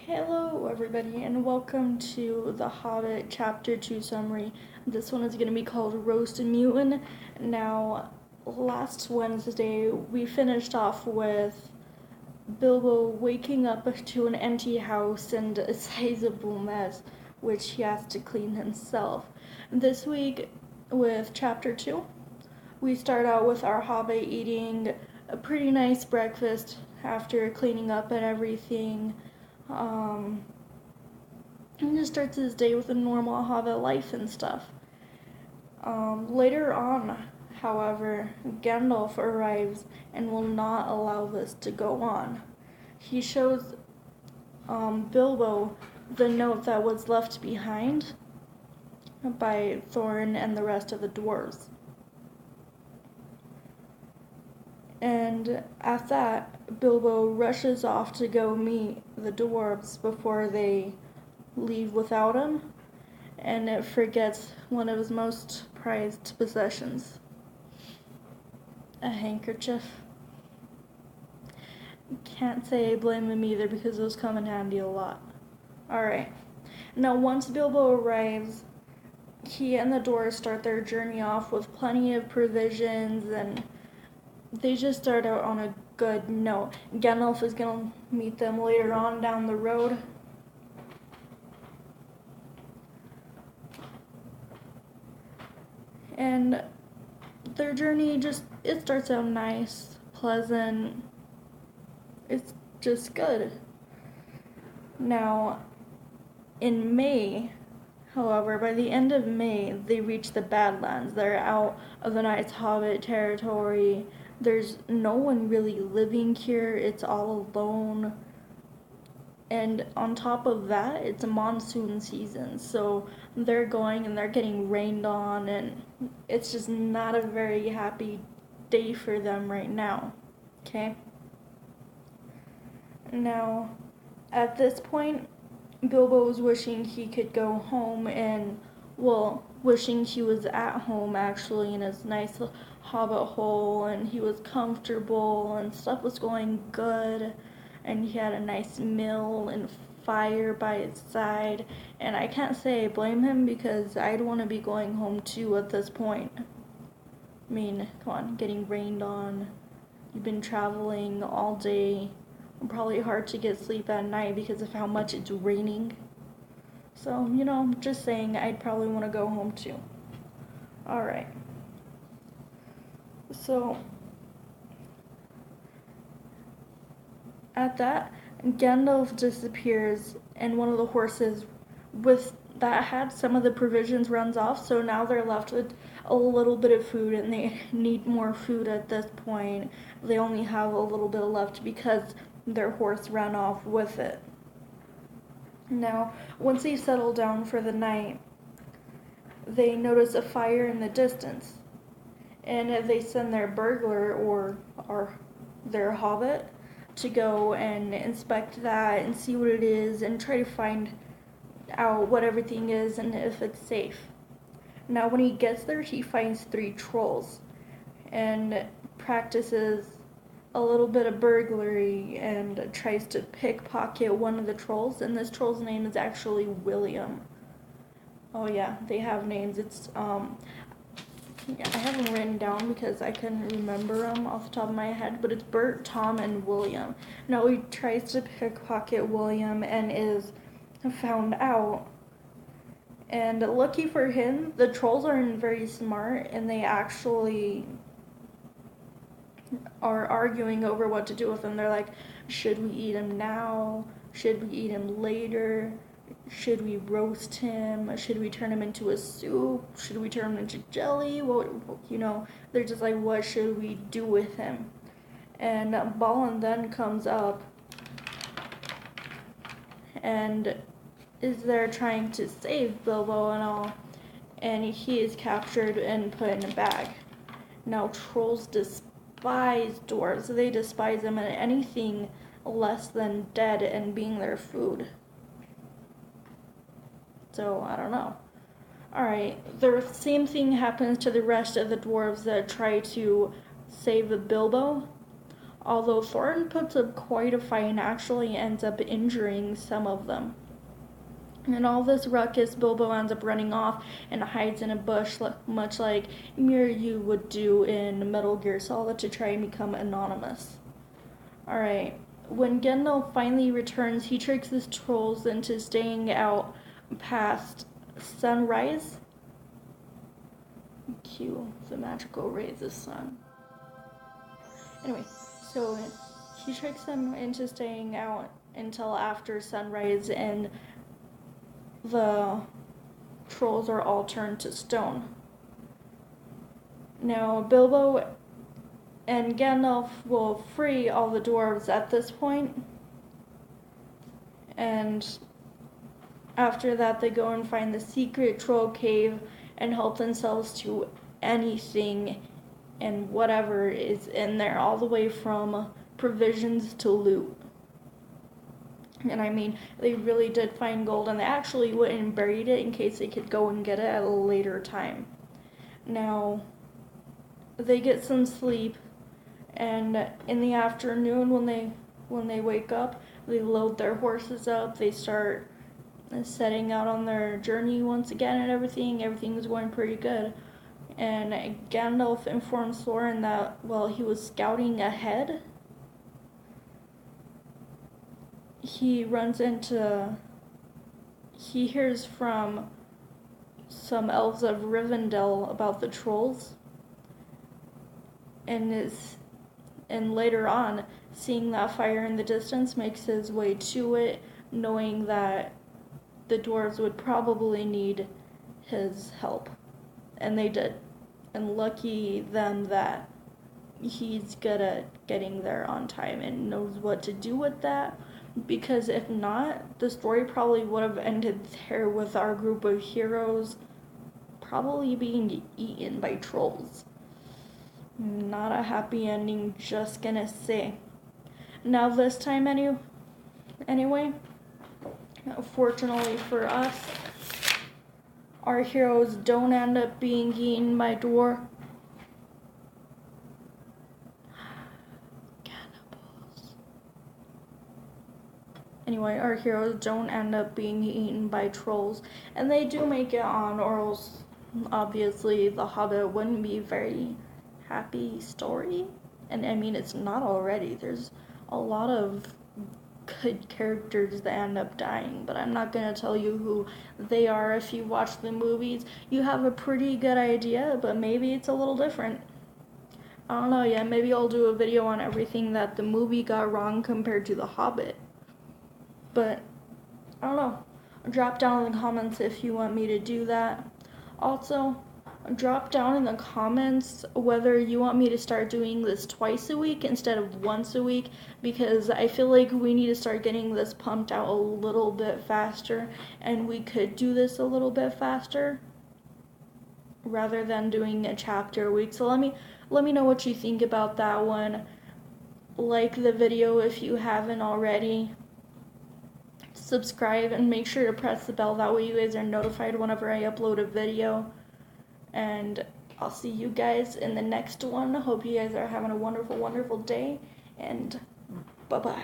Hello everybody and welcome to The Hobbit Chapter 2 summary. This one is going to be called Roasted Mutton. Now, last Wednesday we finished off with Bilbo waking up to an empty house and a sizable mess, which he has to clean himself. This week with Chapter 2, we start out with our Hobbit eating a pretty nice breakfast after cleaning up and everything. And just starts his day with a normal Hobbit life and stuff. Later on, however, Gandalf arrives and will not allow this to go on. He shows Bilbo the note that was left behind by Thorin and the rest of the dwarves. And at that, Bilbo rushes off to go meet the dwarves before they leave without him, and it forgets one of his most prized possessions, a handkerchief. Can't say I blame him either because those come in handy a lot. Alright, now once Bilbo arrives, he and the dwarves start their journey off with plenty of provisions, and they just start out on a good note. Gandalf is going to meet them later on down the road. And their journey it starts out nice, pleasant. It's just good. Now, in May, however, by the end of May, they reach the Badlands. They're out of the nice Hobbit territory. There's no one really living here. It's all alone. And on top of that, it's a monsoon season. So they're going and they're getting rained on, and it's just not a very happy day for them right now. Okay? Now, at this point, Bilbo was wishing he could go home and, wishing he was at home actually in his nice hobbit hole, and he was comfortable and stuff was going good, and he had a nice meal and fire by his side. And I can't say I blame him because I'd want to be going home too at this point. I mean, come on, getting rained on. You've been traveling all day. Probably hard to get sleep at night because of how much it's raining. So, just saying, I'd probably want to go home too. Alright. So, at that, Gandalf disappears, and one of the horses that had some of the provisions runs off, so now they're left with a little bit of food, and they need more food at this point. They only have a little bit left because their horse ran off with it. Now, once they settle down for the night, they notice a fire in the distance, and they send their burglar or their hobbit to go and inspect that and see what it is and try to find out what everything is and if it's safe. Now, when he gets there, he finds 3 trolls and practices a little bit of burglary and tries to pickpocket one of the trolls, and this troll's name is actually William. Oh yeah, they have names. It's I have them written down because I couldn't remember them off the top of my head, but it's Bert, Tom, and William. Now he tries to pickpocket William and is found out. And lucky for him, the trolls aren't very smart, and they actually are arguing over what to do with him. They're like, should we eat him now? Should we eat him later? Should we roast him? Should we turn him into a soup? Should we turn him into jelly? They're just like, what should we do with him? And Balin then comes up and is there trying to save Bilbo and all, and he is captured and put in a bag. Now, trolls despise dwarves. They despise them and anything less than dead and being their food. So, I don't know. Alright, the same thing happens to the rest of the dwarves that try to save Bilbo. although Thorin puts up quite a fight and actually ends up injuring some of them. And all this ruckus, Bilbo ends up running off and hides in a bush, much like Miryu would do in Metal Gear Solid to try and become anonymous. Alright, when Gandalf finally returns, he tricks his trolls into staying out past sunrise. Cue the magical rays of the sun. Anyway, so he tricks them into staying out until after sunrise, and the trolls are all turned to stone. Now, Bilbo and Gandalf will free all the dwarves at this point, and after that they go and find the secret troll cave and help themselves to anything and whatever is in there, all the way from provisions to loot. And I mean, they really did find gold, and they actually went and buried it in case they could go and get it at a later time. Now, they get some sleep, and in the afternoon when they wake up, they load their horses up, they start setting out on their journey once again, and everything's going pretty good. And Gandalf informs Thorin that while he was scouting ahead, he hears from some elves of Rivendell about the trolls, and later on, seeing that fire in the distance, makes his way to it, knowing that the dwarves would probably need his help. And they did. And lucky them that he's good at getting there on time and knows what to do with that. Because if not, the story probably would have ended there with our group of heroes probably being eaten by trolls. Not a happy ending, just gonna say. Now this time anyway, fortunately for us, our heroes don't end up being eaten by cannibals. Anyway, our heroes don't end up being eaten by trolls, and they do make it on, or else obviously The Hobbit wouldn't be a very happy story. And I mean, it's not already. There's a lot of good characters that end up dying, but I'm not going to tell you who they are. If you watch the movies, you have a pretty good idea, but maybe it's a little different. I don't know yet. Maybe I'll do a video on everything that the movie got wrong compared to The Hobbit. But I don't know. Drop down in the comments if you want me to do that. Also, drop down in the comments whether you want me to start doing this twice a week instead of once a week, because I feel like we need to start getting this pumped out a little bit faster, and we could do this a little bit faster rather than doing a chapter a week. So let me know what you think about that one. Like the video if you haven't already. Subscribe and make sure to press the bell, that way you guys are notified whenever I upload a video. And I'll see you guys in the next one. Hope you guys are having a wonderful, wonderful day, and bye-bye.